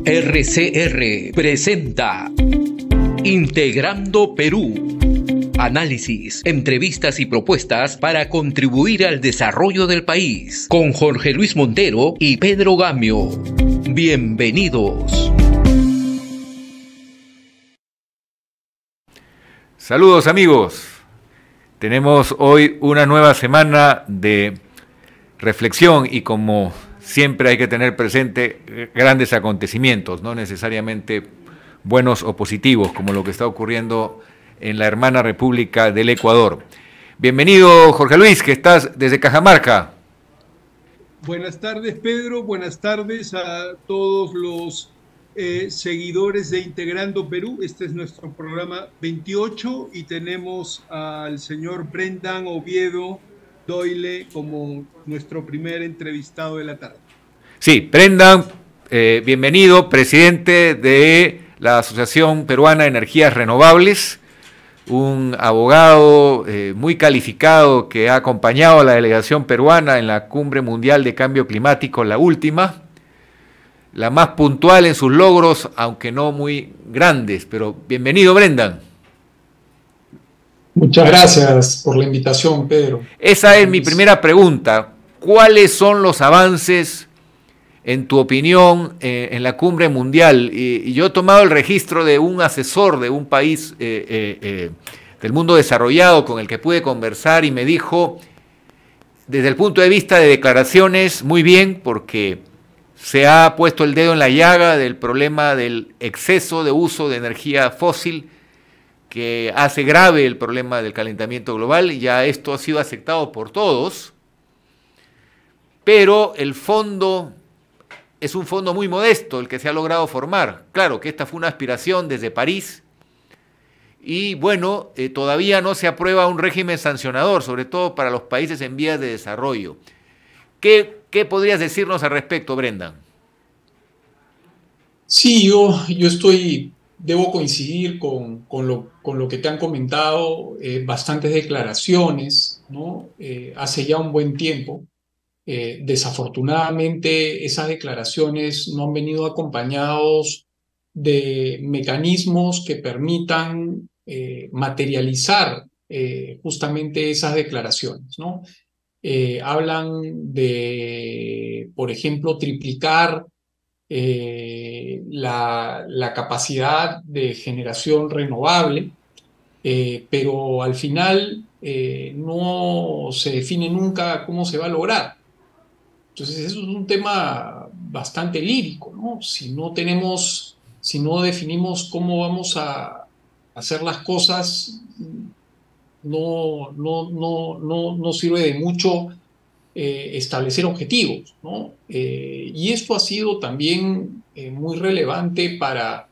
RCR presenta Integrando Perú. Análisis, entrevistas y propuestas para contribuir al desarrollo del país. Con Jorge Luis Montero y Pedro Gamio. Bienvenidos. Saludos amigos. Tenemos hoy una nueva semana de reflexión y como siempre hay que tener presente grandes acontecimientos, no necesariamente buenos o positivos, como lo que está ocurriendo en la hermana República del Ecuador. Bienvenido, Jorge Luis, que estás desde Cajamarca. Buenas tardes, Pedro. Buenas tardes a todos los seguidores de Integrando Perú. Este es nuestro programa 28 y tenemos al señor Brendan Oviedo Doyle como nuestro primer entrevistado de la tarde. Sí, Brendan, bienvenido, presidente de la Asociación Peruana de Energías Renovables, un abogado muy calificado que ha acompañado a la delegación peruana en la Cumbre Mundial de Cambio Climático, la última, la más puntual en sus logros, aunque no muy grandes, pero bienvenido, Brendan. Muchas gracias por la invitación, Pedro. Esa es mi primera pregunta. ¿Cuáles son los avances, en tu opinión, en la cumbre mundial? Y yo he tomado el registro de un asesor de un país del mundo desarrollado con el que pude conversar y me dijo, desde el punto de vista de declaraciones, muy bien, porque se ha puesto el dedo en la llaga del problema del exceso de uso de energía fósil, que hace grave el problema del calentamiento global, y ya esto ha sido aceptado por todos, pero el fondo es un fondo muy modesto el que se ha logrado formar. Claro que esta fue una aspiración desde París, y bueno, todavía no se aprueba un régimen sancionador, sobre todo para los países en vías de desarrollo. ¿Qué podrías decirnos al respecto, Brendan? Sí, yo debo coincidir con lo que te han comentado, bastantes declaraciones, ¿no? Hace ya un buen tiempo. Desafortunadamente, esas declaraciones no han venido acompañados de mecanismos que permitan materializar justamente esas declaraciones, ¿no? Hablan de, por ejemplo, triplicar la capacidad de generación renovable, pero al final no se define nunca cómo se va a lograr. Entonces eso es un tema bastante lírico, ¿no? Si no definimos cómo vamos a hacer las cosas, no sirve de mucho establecer objetivos, ¿no? Y esto ha sido también muy relevante para,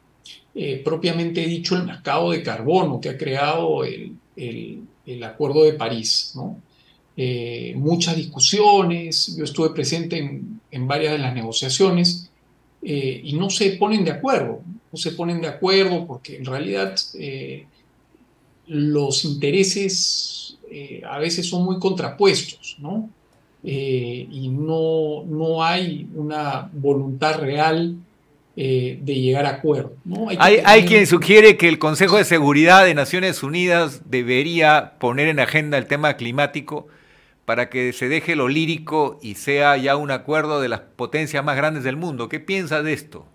propiamente dicho, el mercado de carbono que ha creado el Acuerdo de París, ¿no? Muchas discusiones, yo estuve presente en varias de las negociaciones y no se ponen de acuerdo, porque en realidad los intereses a veces son muy contrapuestos, ¿no? Y no hay una voluntad real de llegar a acuerdo, ¿no? Hay quien sugiere que el Consejo de Seguridad de Naciones Unidas debería poner en agenda el tema climático para que se deje lo lírico y sea ya un acuerdo de las potencias más grandes del mundo. ¿Qué piensas de esto?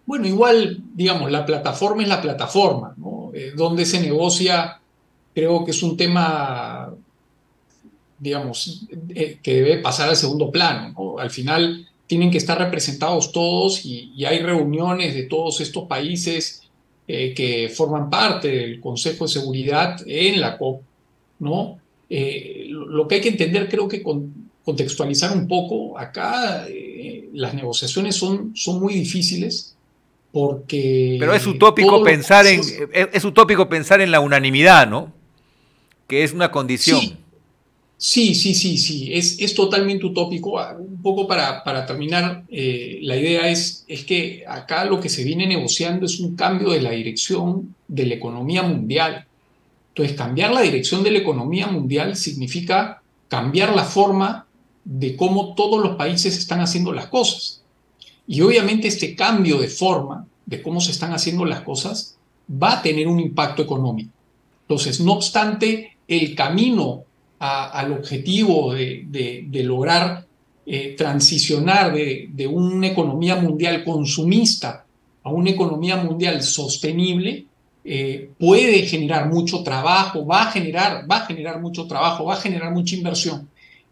Bueno, igual, digamos, la plataforma es la plataforma, ¿no? Donde se negocia, creo que es un tema, digamos, que debe pasar al segundo plano, ¿no? Al final tienen que estar representados todos y hay reuniones de todos estos países que forman parte del Consejo de Seguridad en la COP, ¿no? Lo que hay que entender, creo que contextualizar un poco, acá las negociaciones son muy difíciles porque... Pero es utópico pensar en la unanimidad, ¿no? Que es una condición. Sí, es totalmente utópico. Un poco para terminar, la idea es que acá lo que se viene negociando es un cambio de la dirección de la economía mundial. Entonces, cambiar la dirección de la economía mundial significa cambiar la forma de cómo todos los países están haciendo las cosas. Y obviamente este cambio de forma, de cómo se están haciendo las cosas, va a tener un impacto económico. Entonces, no obstante, el camino al objetivo de lograr transicionar de una economía mundial consumista a una economía mundial sostenible, puede generar mucho trabajo, va a generar mucho trabajo, va a generar mucha inversión.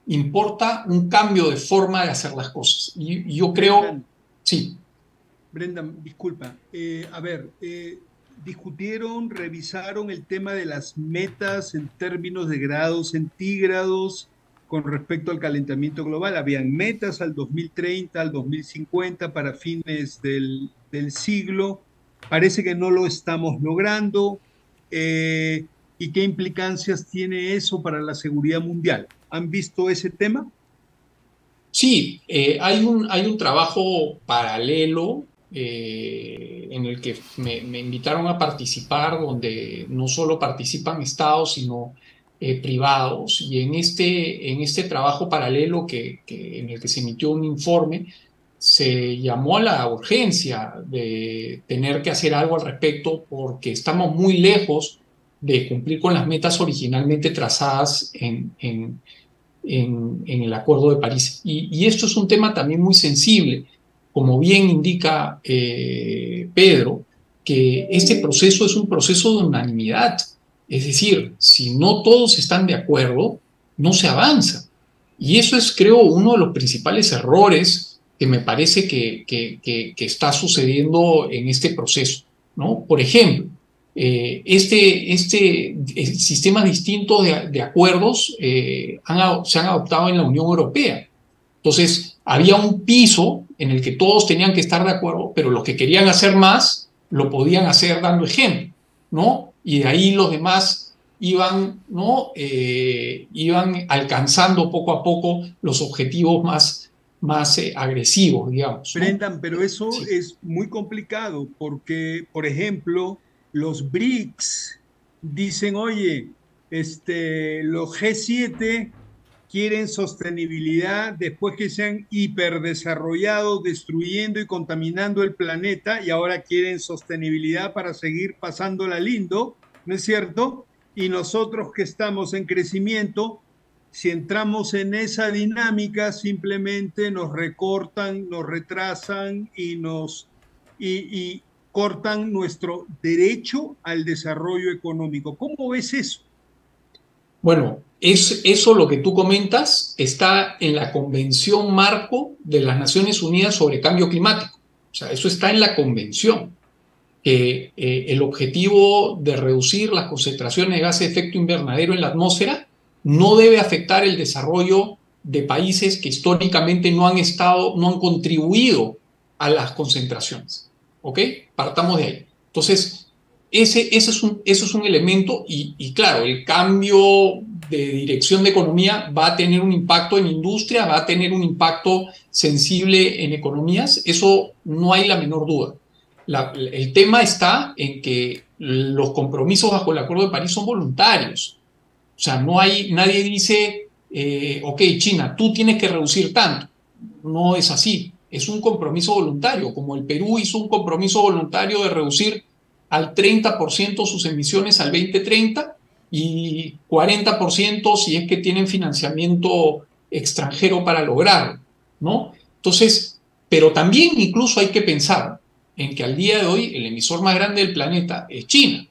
Importa un cambio de forma de hacer las cosas. Y yo creo, Brendan, sí. Brendan, disculpa. Discutieron, revisaron el tema de las metas en términos de grados centígrados con respecto al calentamiento global. Habían metas al 2030, al 2050 para fines del siglo. Parece que no lo estamos logrando. ¿Y qué implicancias tiene eso para la seguridad mundial? ¿Han visto ese tema? Sí, hay un trabajo paralelo en el que me invitaron a participar, donde no solo participan estados, sino privados. Y en este trabajo paralelo en el que se emitió un informe, se llamó a la urgencia de tener que hacer algo al respecto porque estamos muy lejos de cumplir con las metas originalmente trazadas en el Acuerdo de París. Y esto es un tema también muy sensible, como bien indica Pedro, que este proceso es un proceso de unanimidad. Es decir, si no todos están de acuerdo, no se avanza. Y eso es, creo, uno de los principales errores que me parece que está sucediendo en este proceso, ¿no? Por ejemplo, sistemas distintos de acuerdos se han adoptado en la Unión Europea. Entonces, había un piso en el que todos tenían que estar de acuerdo, pero los que querían hacer más lo podían hacer dando ejemplo, ¿no? Y de ahí los demás iban, ¿no? Iban alcanzando poco a poco los objetivos más agresivos, digamos, ¿no? Brendan, pero eso Sí. es muy complicado porque, por ejemplo, los BRICS dicen, oye, los G7 quieren sostenibilidad después que se han hiperdesarrollado, destruyendo y contaminando el planeta, y ahora quieren sostenibilidad para seguir pasándola lindo, ¿no es cierto? Y nosotros que estamos en crecimiento, si entramos en esa dinámica, simplemente nos recortan, nos retrasan y cortan nuestro derecho al desarrollo económico. ¿Cómo ves eso? Bueno, eso lo que tú comentas está en la Convención Marco de las Naciones Unidas sobre Cambio Climático. O sea, eso está en la Convención, que el objetivo de reducir las concentraciones de gases de efecto invernadero en la atmósfera no debe afectar el desarrollo de países que históricamente no han contribuido a las concentraciones. ¿Ok? Partamos de ahí. Entonces, ese es un elemento y claro, el cambio de dirección de economía va a tener un impacto en industria, va a tener un impacto sensible en economías, eso no hay la menor duda. El tema está en que los compromisos bajo el Acuerdo de París son voluntarios. O sea, nadie dice, ok, China, tú tienes que reducir tanto. No es así. Es un compromiso voluntario, como el Perú hizo un compromiso voluntario de reducir al 30% sus emisiones al 2030 y 40% si es que tienen financiamiento extranjero para lograrlo, ¿no? Entonces, pero también incluso hay que pensar en que al día de hoy el emisor más grande del planeta es China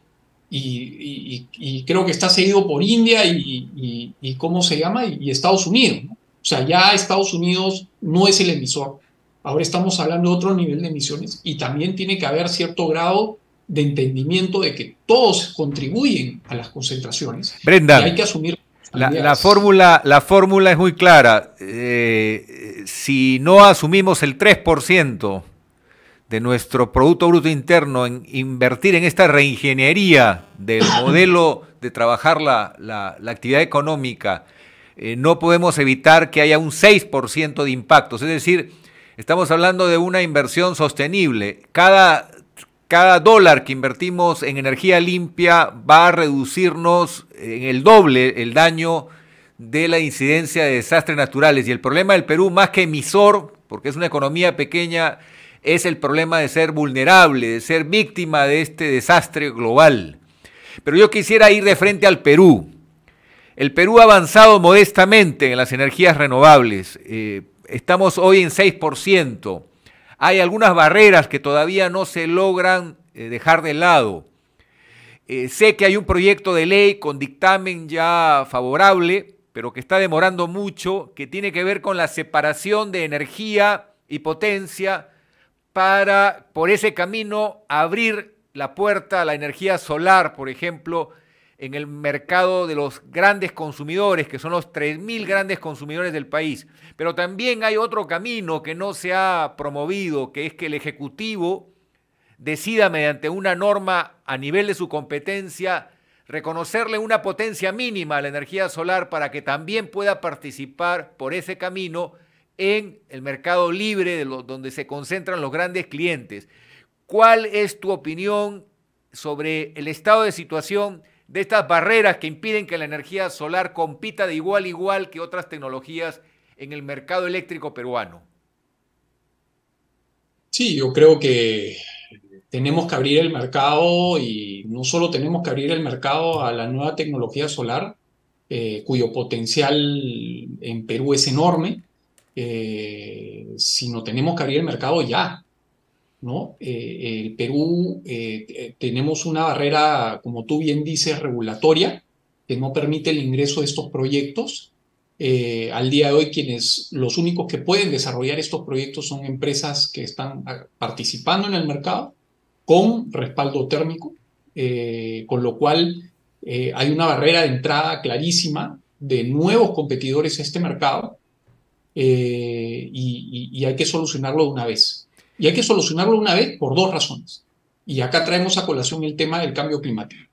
y creo que está seguido por India y ¿cómo se llama? Y Estados Unidos, ¿no? O sea, ya Estados Unidos no es el emisor. Ahora estamos hablando de otro nivel de emisiones y también tiene que haber cierto grado de entendimiento de que todos contribuyen a las concentraciones. Brendan, y hay que asumir la fórmula es muy clara. Si no asumimos el 3% de nuestro Producto Bruto Interno en invertir en esta reingeniería del modelo de trabajar la actividad económica, no podemos evitar que haya un 6% de impactos. Es decir, estamos hablando de una inversión sostenible. Cada dólar que invertimos en energía limpia va a reducirnos en el doble el daño de la incidencia de desastres naturales. Y el problema del Perú, más que emisor, porque es una economía pequeña, es el problema de ser vulnerable, de ser víctima de este desastre global. Pero yo quisiera ir de frente al Perú. El Perú ha avanzado modestamente en las energías renovables. Estamos hoy en 6%. Hay algunas barreras que todavía no se logran dejar de lado. Sé que hay un proyecto de ley con dictamen ya favorable, pero que está demorando mucho, que tiene que ver con la separación de energía y potencia para, por ese camino, abrir la puerta a la energía solar, por ejemplo, en el mercado de los grandes consumidores, que son los 3.000 grandes consumidores del país. Pero también hay otro camino que no se ha promovido, que es que el Ejecutivo decida mediante una norma a nivel de su competencia reconocerle una potencia mínima a la energía solar para que también pueda participar por ese camino en el mercado libre donde se concentran los grandes clientes. ¿Cuál es tu opinión sobre el estado de situación de estas barreras que impiden que la energía solar compita de igual a igual que otras tecnologías en el mercado eléctrico peruano? Sí, yo creo que tenemos que abrir el mercado y no solo tenemos que abrir el mercado a la nueva tecnología solar, cuyo potencial en Perú es enorme, sino tenemos que abrir el mercado ya, ¿no? El Perú tenemos una barrera, como tú bien dices, regulatoria, que no permite el ingreso de estos proyectos. Al día de hoy, los únicos que pueden desarrollar estos proyectos son empresas que están participando en el mercado con respaldo térmico, con lo cual hay una barrera de entrada clarísima de nuevos competidores a este mercado, y hay que solucionarlo de una vez. Y hay que solucionarlo de una vez por dos razones. Y acá traemos a colación el tema del cambio climático.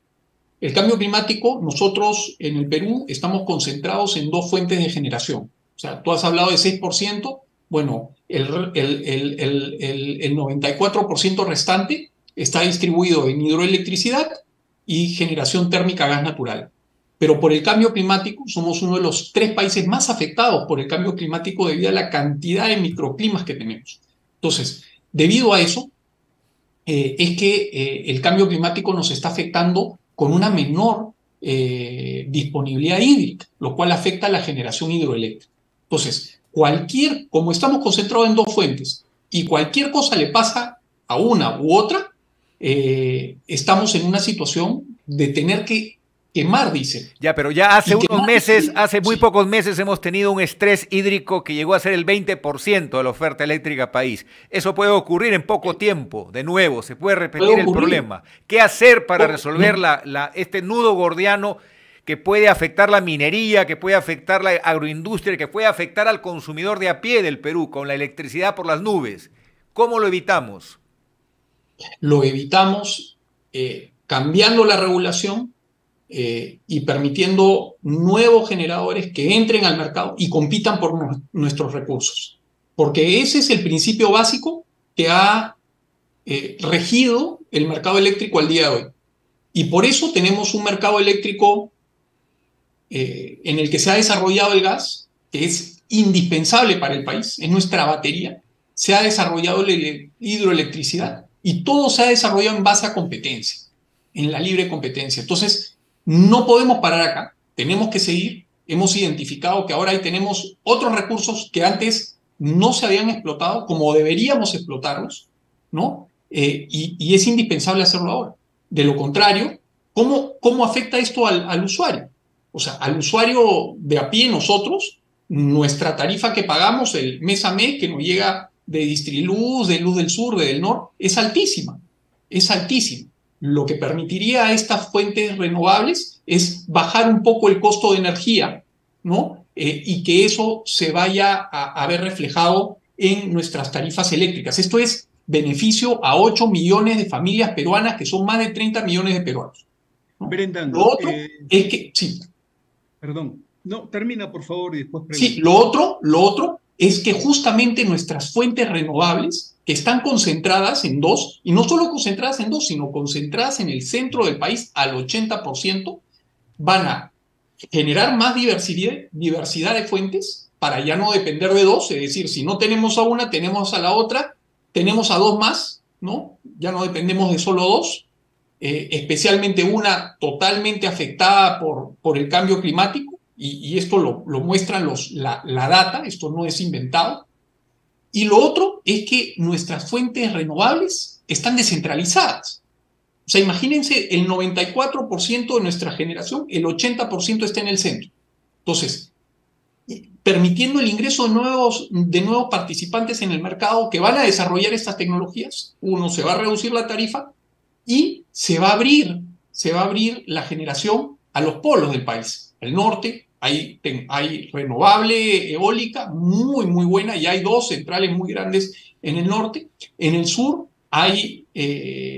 El cambio climático, nosotros en el Perú estamos concentrados en dos fuentes de generación. O sea, tú has hablado de 6%, bueno, el 94% restante está distribuido en hidroelectricidad y generación térmica a gas natural. Pero por el cambio climático somos uno de los 3 países más afectados por el cambio climático debido a la cantidad de microclimas que tenemos. Entonces, debido a eso, es que el cambio climático nos está afectando con una menor disponibilidad hídrica, lo cual afecta a la generación hidroeléctrica. Entonces, como estamos concentrados en dos fuentes y cualquier cosa le pasa a una u otra, estamos en una situación de tener que quemar, dice. Ya, pero ya hace unos meses, hace muy pocos meses hemos tenido un estrés hídrico que llegó a ser el 20% de la oferta eléctrica país. Eso puede ocurrir en poco tiempo, de nuevo, se puede repetir el problema. ¿Qué hacer para resolver este nudo gordiano que puede afectar la minería, que puede afectar la agroindustria, que puede afectar al consumidor de a pie del Perú con la electricidad por las nubes? ¿Cómo lo evitamos? Lo evitamos cambiando la regulación, y permitiendo nuevos generadores que entren al mercado y compitan por nuestros recursos. Porque ese es el principio básico que ha regido el mercado eléctrico al día de hoy. Y por eso tenemos un mercado eléctrico en el que se ha desarrollado el gas, que es indispensable para el país, es nuestra batería. Se ha desarrollado la hidroelectricidad y todo se ha desarrollado en base a competencia, en la libre competencia. Entonces, no podemos parar acá, tenemos que seguir. Hemos identificado que ahora ahí tenemos otros recursos que antes no se habían explotado como deberíamos explotarlos, ¿no? Y es indispensable hacerlo ahora. De lo contrario, ¿cómo afecta esto al usuario? O sea, al usuario de a pie, nosotros, nuestra tarifa que pagamos el mes a mes, que nos llega de Distriluz, de Luz del Sur, de Del Norte, es altísima, es altísima. Lo que permitiría a estas fuentes renovables es bajar un poco el costo de energía, ¿no? Y que eso se vaya a ver reflejado en nuestras tarifas eléctricas. Esto es beneficio a 8 millones de familias peruanas, que son más de 30 millones de peruanos, ¿no? Brendan, lo otro es que... Sí. Perdón. No, termina, por favor, y después pregunto. Sí, lo otro es que justamente nuestras fuentes renovables, que están concentradas en dos, y no solo concentradas en dos, sino concentradas en el centro del país al 80%, van a generar más diversidad de fuentes para ya no depender de dos, es decir, si no tenemos a una, tenemos a la otra, tenemos a dos más, ¿no? Ya no dependemos de solo dos, especialmente una totalmente afectada por el cambio climático, y esto lo muestran la data, esto no es inventado. Y lo otro es que nuestras fuentes renovables están descentralizadas. O sea, imagínense, el 94% de nuestra generación, el 80% está en el centro. Entonces, permitiendo el ingreso de nuevos participantes en el mercado que van a desarrollar estas tecnologías, uno, se va a reducir la tarifa y se va a abrir la generación a los polos del país. El norte, hay renovable eólica muy, muy buena, y hay dos centrales muy grandes en el norte. En el sur hay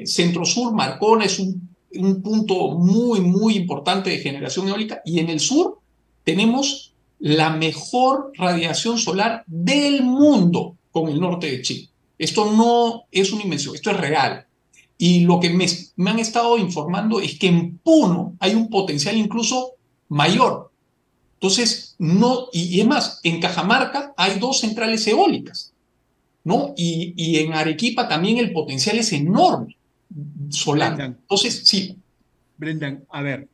Centro-Sur, Marcona es un punto muy, muy importante de generación eólica, y en el sur tenemos la mejor radiación solar del mundo con el norte de Chile. Esto no es una invención, esto es real. Y lo que me han estado informando es que en Puno hay un potencial incluso mayor. Entonces, no, y es más, en Cajamarca hay dos centrales eólicas, ¿no? Y en Arequipa también el potencial es enorme, solar. Brendan, Entonces, sí. Brendan, a ver,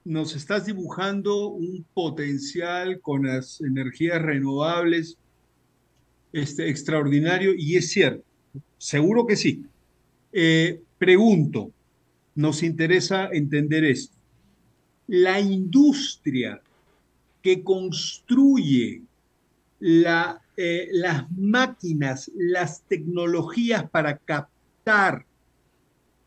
nos estás dibujando un potencial con las energías renovables extraordinario, y es cierto, seguro que sí. Pregunto, nos interesa entender esto. La industria que construye las máquinas, las tecnologías para captar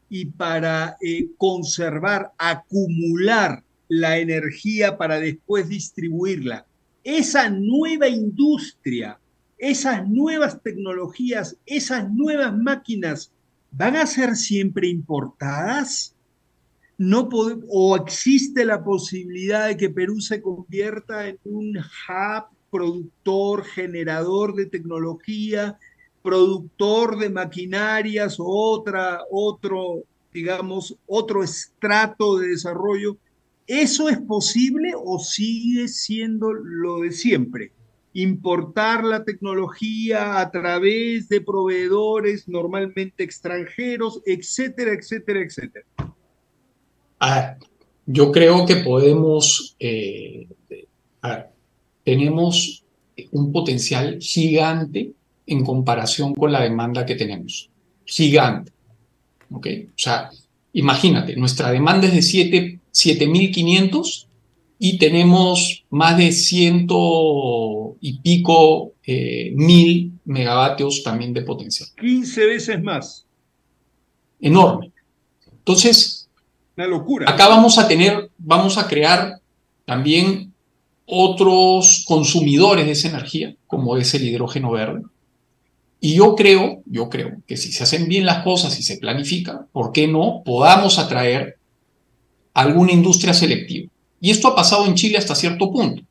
y para conservar, acumular la energía para después distribuirla. Esa nueva industria, esas nuevas tecnologías, esas nuevas máquinas, ¿van a ser siempre importadas? No ¿O existe la posibilidad de que Perú se convierta en un hub productor, generador de tecnología, productor de maquinarias o otro estrato de desarrollo? ¿Eso es posible o sigue siendo lo de siempre? Importar la tecnología a través de proveedores normalmente extranjeros, etcétera, etcétera, etcétera. Yo creo que podemos, tenemos un potencial gigante en comparación con la demanda que tenemos. Gigante. ¿Ok? O sea, imagínate, nuestra demanda es de 7.500 y tenemos más de 100 y pico mil megavatios también de potencial. 15 veces más. Enorme. Entonces, una locura. Acá vamos a crear también otros consumidores de esa energía, como es el hidrógeno verde. Y yo creo que si se hacen bien las cosas y se planifican, ¿por qué no podamos atraer alguna industria selectiva? Y esto ha pasado en Chile hasta cierto punto.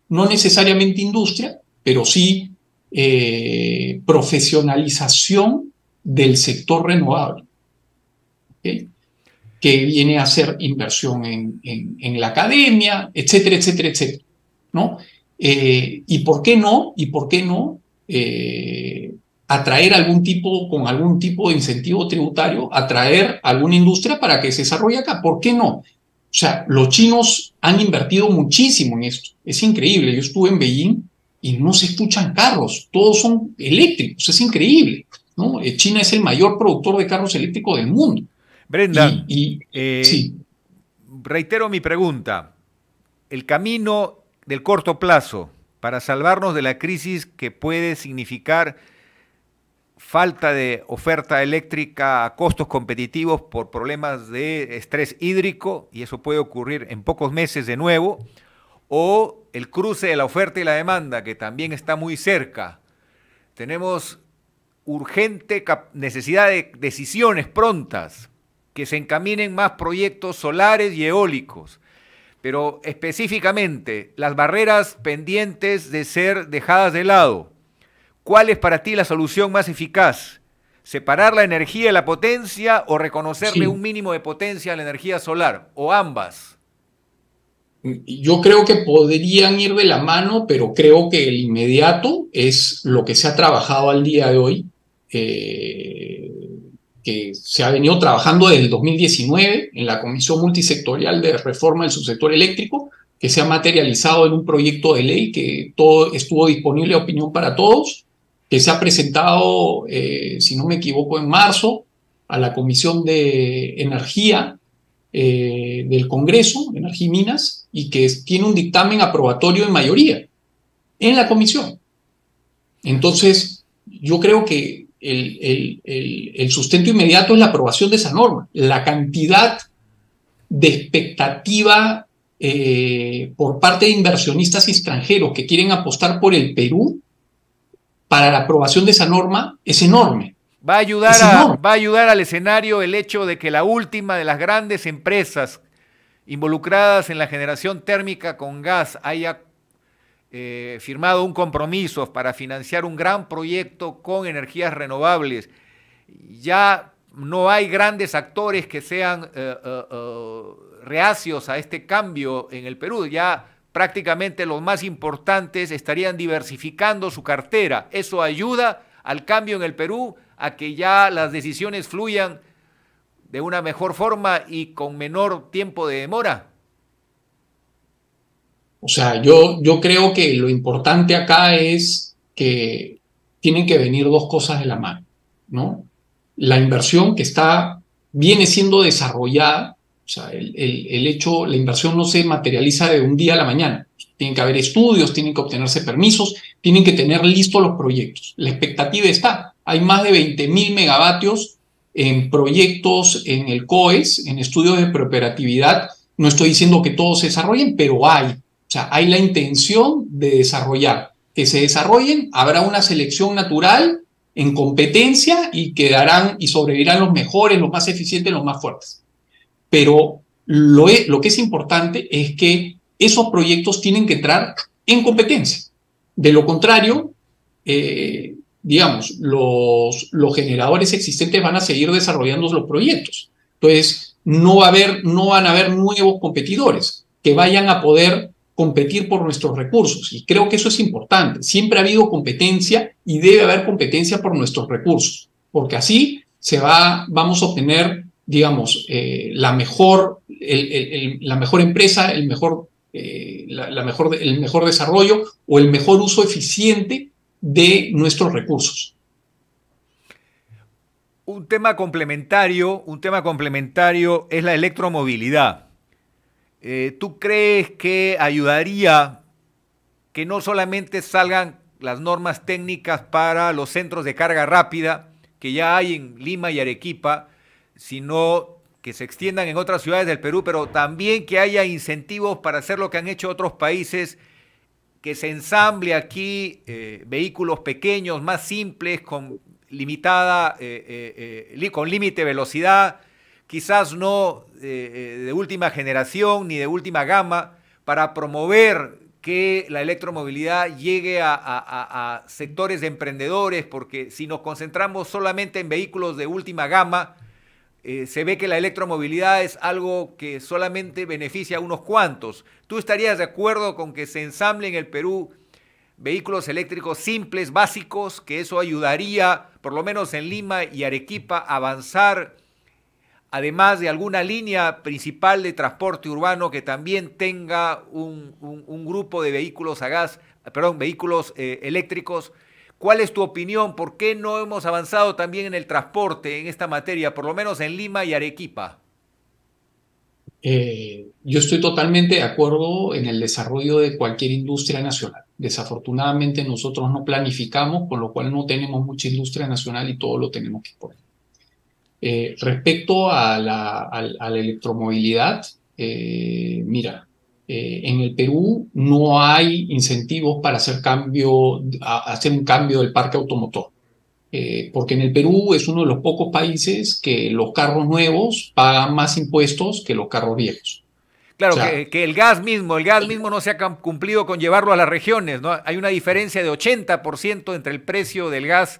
No necesariamente industria, pero sí profesionalización del sector renovable. ¿Okay? Que viene a hacer inversión en la academia, etcétera, etcétera, etcétera, ¿no? ¿Y por qué no? Atraer con algún tipo de incentivo tributario, atraer alguna industria para que se desarrolle acá. ¿Por qué no? O sea, los chinos han invertido muchísimo en esto. Es increíble. Yo estuve en Beijing y no se escuchan carros. Todos son eléctricos. Es increíble, ¿no? China es el mayor productor de carros eléctricos del mundo. Brendan, sí. Reitero mi pregunta. El camino del corto plazo para salvarnos de la crisis que puede significar falta de oferta eléctrica a costos competitivos por problemas de estrés hídrico, y eso puede ocurrir en pocos meses de nuevo, o el cruce de la oferta y la demanda, que también está muy cerca. Tenemos urgente necesidad de decisiones prontas, que se encaminen más proyectos solares y eólicos, pero específicamente las barreras pendientes de ser dejadas de lado. ¿Cuál es para ti la solución más eficaz? ¿Separar la energía de la potencia o reconocerle un mínimo de potencia a la energía solar? ¿O ambas? Yo creo que podrían ir de la mano, pero creo que el inmediato es lo que se ha trabajado al día de hoy, que se ha venido trabajando desde el 2019 en la Comisión Multisectorial de Reforma del Subsector Eléctrico, que se ha materializado en un proyecto de ley que todo estuvo disponible a opinión para todos, que se ha presentado, si no me equivoco, en marzo a la Comisión de Energía del Congreso, Energía y Minas, y que tiene un dictamen aprobatorio en mayoría en la comisión. Entonces, yo creo que el sustento inmediato es la aprobación de esa norma. La cantidad de expectativa por parte de inversionistas extranjeros que quieren apostar por el Perú para la aprobación de esa norma es enorme. Va a ayudar al escenario el hecho de que la última de las grandes empresas involucradas en la generación térmica con gas haya firmado un compromiso para financiar un gran proyecto con energías renovables. Ya no hay grandes actores que sean reacios a este cambio en el Perú. Ya prácticamente los más importantes estarían diversificando su cartera. Eso ayuda al cambio en el Perú, a que ya las decisiones fluyan de una mejor forma y con menor tiempo de demora. O sea, yo creo que lo importante acá es que tienen que venir dos cosas de la mano, ¿no? La inversión que viene siendo desarrollada, o sea, la inversión no se materializa de un día a la mañana. Tienen que haber estudios, tienen que obtenerse permisos, tienen que tener listos los proyectos. La expectativa está, hay más de 20.000 megavatios en proyectos en el COES, en estudios de preoperatividad. No estoy diciendo que todos se desarrollen, pero hay. O sea, hay la intención de desarrollar. Que se desarrollen, habrá una selección natural en competencia y quedarán y sobrevivirán los mejores, los más eficientes, los más fuertes. Pero lo que es importante es que esos proyectos tienen que entrar en competencia. De lo contrario, digamos, los generadores existentes van a seguir desarrollando los proyectos. Entonces, no van a haber nuevos competidores que vayan a poder competir por nuestros recursos. Y creo que eso es importante. Siempre ha habido competencia y debe haber competencia por nuestros recursos, porque así vamos a obtener, digamos, la mejor empresa, el mejor desarrollo o el mejor uso eficiente de nuestros recursos. Un tema complementario es la electromovilidad. ¿Tú crees que ayudaría que no solamente salgan las normas técnicas para los centros de carga rápida que ya hay en Lima y Arequipa, sino que se extiendan en otras ciudades del Perú, pero también que haya incentivos para hacer lo que han hecho otros países, que se ensamble aquí vehículos pequeños, más simples, con con límite de velocidad, quizás no de última generación ni de última gama, para promover que la electromovilidad llegue a sectores de emprendedores, porque si nos concentramos solamente en vehículos de última gama, se ve que la electromovilidad es algo que solamente beneficia a unos cuantos. ¿Tú estarías de acuerdo con que se ensamblen en el Perú vehículos eléctricos simples, básicos, que eso ayudaría, por lo menos en Lima y Arequipa, a avanzar, además de alguna línea principal de transporte urbano que también tenga un grupo de vehículos vehículos eléctricos? ¿Cuál es tu opinión? ¿Por qué no hemos avanzado también en el transporte en esta materia, por lo menos en Lima y Arequipa? Yo estoy totalmente de acuerdo en el desarrollo de cualquier industria nacional. Desafortunadamente nosotros no planificamos, con lo cual no tenemos mucha industria nacional y todo lo tenemos que poner. Respecto a la electromovilidad, mira, en el Perú no hay incentivos para hacer un cambio del parque automotor, porque en el Perú es uno de los pocos países que los carros nuevos pagan más impuestos que los carros viejos. Claro, o sea, que el gas mismo no se ha cumplido con llevarlo a las regiones, ¿no? Hay una diferencia de 80% entre el precio del gas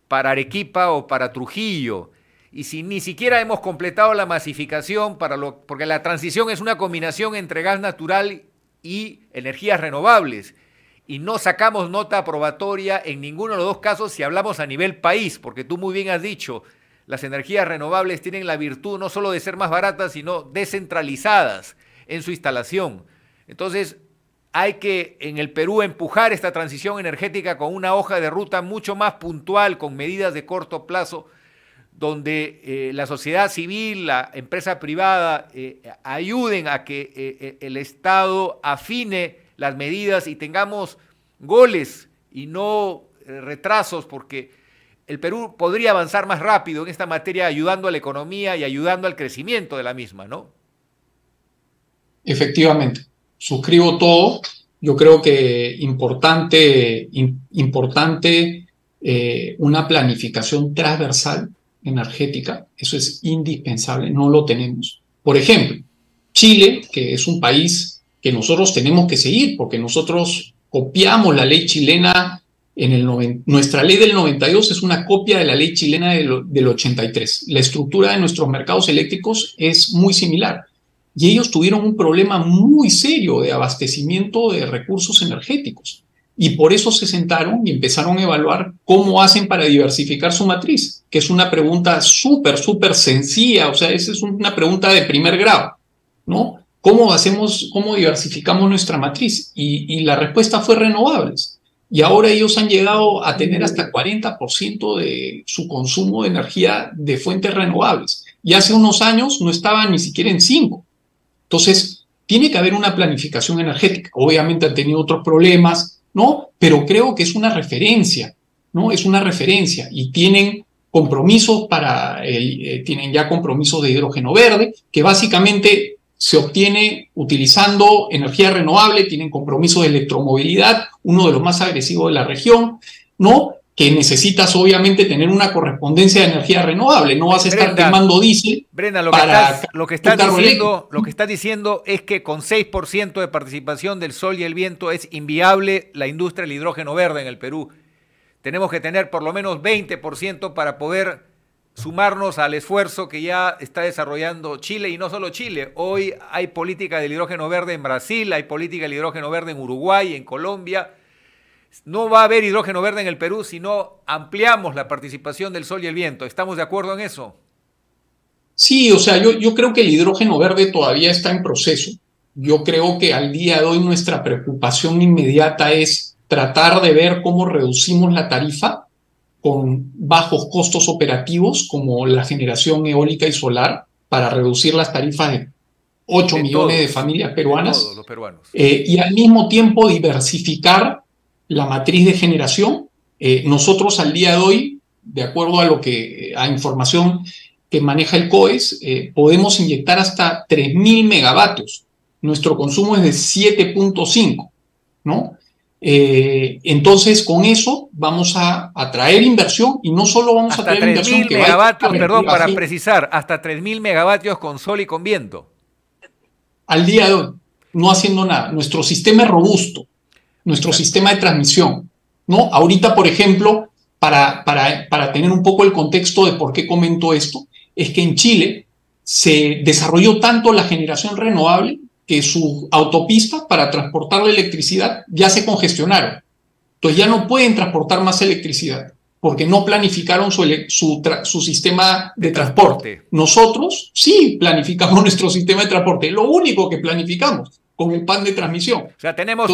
para Arequipa o para Trujillo. Y si ni siquiera hemos completado la masificación porque la transición es una combinación entre gas natural y energías renovables. y no sacamos nota aprobatoria en ninguno de los dos casos si hablamos a nivel país, porque tú muy bien has dicho, las energías renovables tienen la virtud no solo de ser más baratas, sino descentralizadas en su instalación. Entonces, hay que en el Perú empujar esta transición energética con una hoja de ruta mucho más puntual, con medidas de corto plazo, donde la sociedad civil, la empresa privada ayuden a que el Estado afine las medidas y tengamos goles y no retrasos, porque el Perú podría avanzar más rápido en esta materia ayudando a la economía y ayudando al crecimiento de la misma, ¿no? Efectivamente, suscribo todo. Yo creo que importante una planificación transversal energética, eso es indispensable, no lo tenemos. Por ejemplo, Chile, que es un país que nosotros tenemos que seguir, porque nosotros copiamos la ley chilena nuestra ley del 92 es una copia de la ley chilena del 83. La estructura de nuestros mercados eléctricos es muy similar. Y ellos tuvieron un problema muy serio de abastecimiento de recursos energéticos. Y por eso se sentaron y empezaron a evaluar cómo hacen para diversificar su matriz, que es una pregunta súper sencilla, o sea, esa es una pregunta de primer grado, ¿no? ¿Cómo diversificamos nuestra matriz? Y la respuesta fue renovables. Y ahora ellos han llegado a tener hasta 40% de su consumo de energía de fuentes renovables. Y hace unos años no estaban ni siquiera en 5. Entonces, tiene que haber una planificación energética. Obviamente han tenido otros problemas, ¿no? Pero creo que es una referencia, ¿no? Es una referencia y tienen compromisos tienen ya compromisos de hidrógeno verde, que básicamente se obtiene utilizando energía renovable, tienen compromisos de electromovilidad, uno de los más agresivos de la región, ¿no? Que necesitas obviamente tener una correspondencia de energía renovable, no vas a estar quemando diésel. Brenda, lo que estás diciendo es que con 6% de participación del sol y el viento es inviable la industria del hidrógeno verde en el Perú. Tenemos que tener por lo menos 20% para poder sumarnos al esfuerzo que ya está desarrollando Chile, y no solo Chile. Hoy hay política del hidrógeno verde en Brasil, hay política del hidrógeno verde en Uruguay, en Colombia. No va a haber hidrógeno verde en el Perú si no ampliamos la participación del sol y el viento. ¿Estamos de acuerdo en eso? Sí, o sea, yo creo que el hidrógeno verde todavía está en proceso. Yo creo que al día de hoy nuestra preocupación inmediata es tratar de ver cómo reducimos la tarifa con bajos costos operativos como la generación eólica y solar para reducir las tarifas de 8 millones de familias peruanas. De todos los peruanos. Y al mismo tiempo diversificar la matriz de generación. Nosotros al día de hoy, de acuerdo a información que maneja el COES, podemos inyectar hasta 3.000 megavatios. Nuestro consumo es de 7.5, ¿no? Entonces, con eso vamos a atraer inversión y no solo vamos a atraer inversión que megavatios, perdón, para precisar, hasta 3.000 megavatios con sol y con viento. Al día de hoy, no haciendo nada. Nuestro sistema es robusto, nuestro sistema de transmisión, ¿no? Ahorita, por ejemplo, para tener un poco el contexto de por qué comento esto, es que en Chile se desarrolló tanto la generación renovable que sus autopistas para transportar la electricidad ya se congestionaron. Entonces ya no pueden transportar más electricidad porque no planificaron su sistema de transporte. Nosotros sí planificamos nuestro sistema de transporte, lo único que planificamos con el plan de transmisión. O sea, tenemos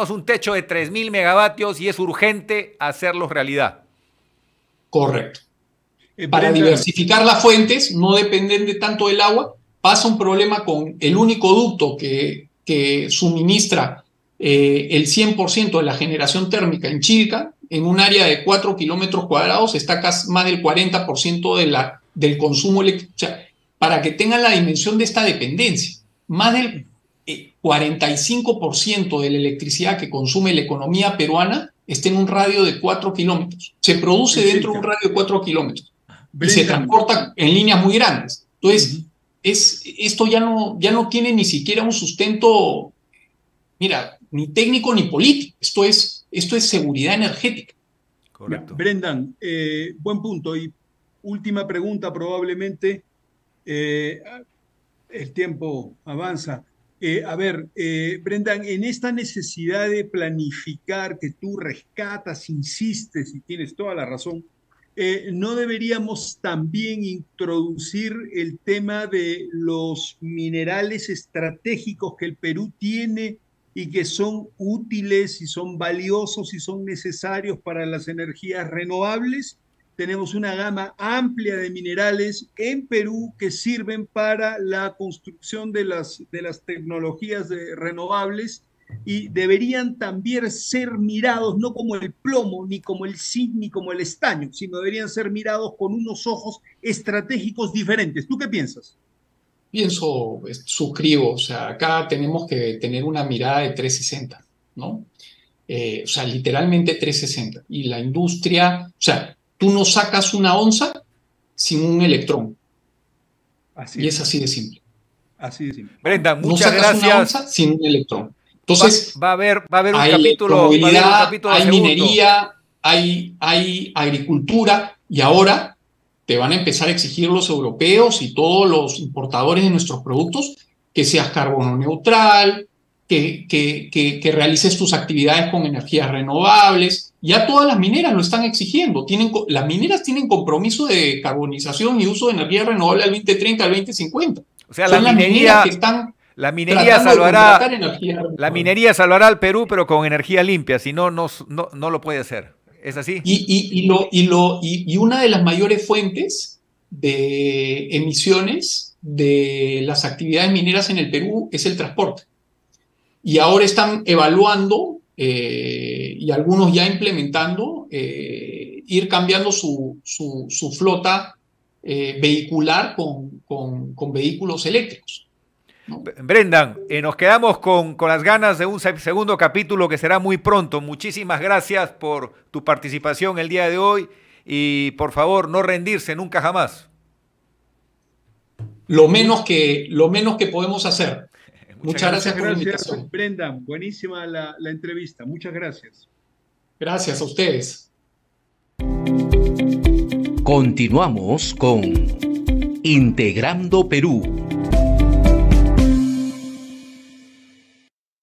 un techo de 3.000 megavatios y es urgente hacerlo realidad. Correcto. Para diversificar las fuentes, no dependen de tanto del agua. Pasa un problema con el único ducto que suministra el 100% de la generación térmica en Chilca, en un área de 4 kilómetros cuadrados, está casi más del 40% del consumo eléctrico. O sea, para que tengan la dimensión de esta dependencia, más del 45% de la electricidad que consume la economía peruana está en un radio de 4 kilómetros. Se produce dentro de un radio de 4 kilómetros y se transporta en líneas muy grandes. Entonces, esto ya no tiene ni siquiera un sustento, mira, ni técnico ni político. Esto es seguridad energética. Correcto. Brendan, buen punto. Y última pregunta, probablemente, el tiempo avanza. Brendan, en esta necesidad de planificar que tú rescatas, insistes y tienes toda la razón, ¿no deberíamos también introducir el tema de los minerales estratégicos que el Perú tiene y que son útiles y son valiosos y son necesarios para las energías renovables? Tenemos una gama amplia de minerales en Perú que sirven para la construcción de las tecnologías renovables y deberían también ser mirados no como el plomo, ni como el zinc, ni como el estaño, sino deberían ser mirados con unos ojos estratégicos diferentes. ¿Tú qué piensas? Pienso, suscribo, o sea, acá tenemos que tener una mirada de 360, ¿no? O sea, literalmente 360. Y la industria, o sea, tú no sacas una onza sin un electrón. Así Y es es, así de simple. así de simple. Brenda, No muchas sacas una gracias. onza sin un electrón. Entonces, Va a haber un hay capítulo, va a haber un electromovilidad, capítulo hay segundo. minería, hay agricultura, y ahora te van a empezar a exigir los europeos y todos los importadores de nuestros productos que seas carbono neutral, que realices tus actividades con energías renovables. Ya todas las mineras lo están exigiendo. Las mineras tienen compromiso de carbonización y uso de energía renovable al 2030, al 2050. O sea, Son las mineras que están la minería tratando de contratar salvará, energía renovable. la minería salvará al Perú, pero con energía limpia, si no, no lo puede hacer. ¿Es así? Y una de las mayores fuentes de emisiones de las actividades mineras en el Perú es el transporte. Y ahora están evaluando y algunos ya implementando ir cambiando su flota vehicular con vehículos eléctricos, ¿no? Brendan, nos quedamos con las ganas de un segundo capítulo que será muy pronto. Muchísimas gracias por tu participación el día de hoy y por favor no rendirse nunca jamás. Lo menos que podemos hacer. Muchas gracias por la invitación. Brendan, buenísima la entrevista. Muchas gracias. Gracias a ustedes. Continuamos con Integrando Perú.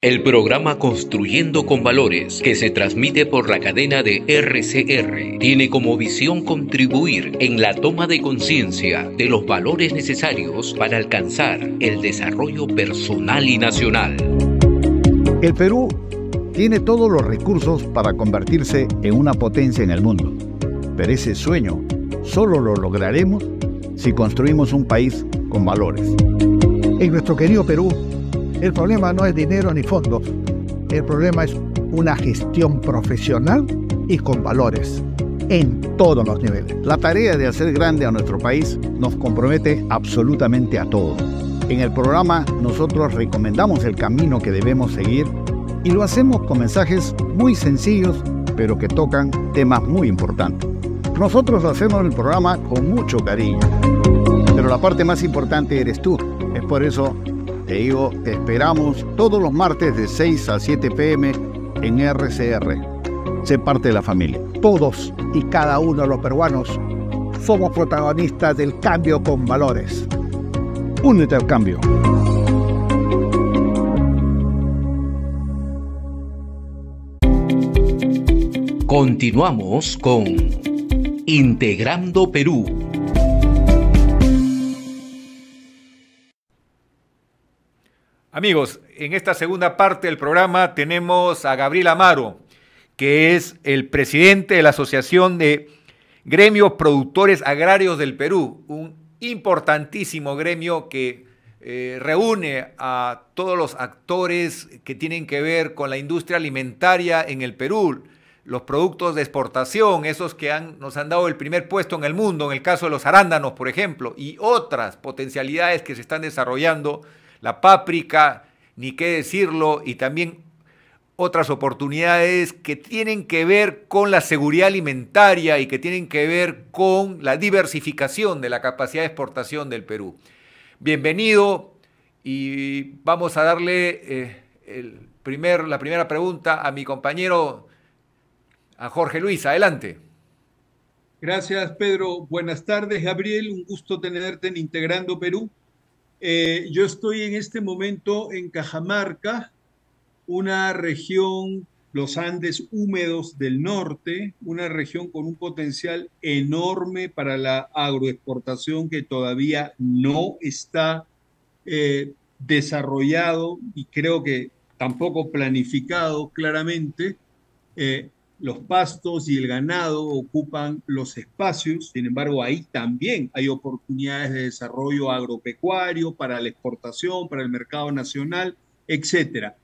El programa Construyendo con Valores, que se transmite por la cadena de RCR, tiene como visión contribuir en la toma de conciencia de los valores necesarios para alcanzar el desarrollo personal y nacional. El Perú tiene todos los recursos para convertirse en una potencia en el mundo, pero ese sueño solo lo lograremos si construimos un país con valores. En nuestro querido Perú, el problema no es dinero ni fondos. El problema es una gestión profesional y con valores en todos los niveles. La tarea de hacer grande a nuestro país nos compromete absolutamente a todos. En el programa nosotros recomendamos el camino que debemos seguir y lo hacemos con mensajes muy sencillos, pero que tocan temas muy importantes. Nosotros hacemos el programa con mucho cariño, pero la parte más importante eres tú. Es por eso te digo, te esperamos todos los martes de 6 a 7 p.m. en RCR. Sé parte de la familia. Todos y cada uno de los peruanos somos protagonistas del cambio con valores. Únete al cambio. Continuamos con Integrando Perú. Amigos, en esta segunda parte del programa tenemos a Gabriel Amaro, que es el presidente de la Asociación de Gremios Productores Agrarios del Perú, un importantísimo gremio que reúne a todos los actores que tienen que ver con la industria alimentaria en el Perú, los productos de exportación, esos que nos han dado el primer puesto en el mundo, en el caso de los arándanos, por ejemplo, y otras potencialidades que se están desarrollando, la páprica, ni qué decirlo, y también otras oportunidades que tienen que ver con la seguridad alimentaria y que tienen que ver con la diversificación de la capacidad de exportación del Perú. Bienvenido y vamos a darle la primera pregunta a mi compañero, a Jorge Luis. Adelante. Gracias, Pedro. Buenas tardes, Gabriel. Un gusto tenerte en Integrando Perú. Yo estoy en este momento en Cajamarca, una región, los Andes húmedos del norte, una región con un potencial enorme para la agroexportación que todavía no está desarrollado y creo que tampoco planificado claramente. Eh, los pastos y el ganado ocupan los espacios, sin embargo, ahí también hay oportunidades de desarrollo agropecuario para la exportación, para el mercado nacional, etcétera.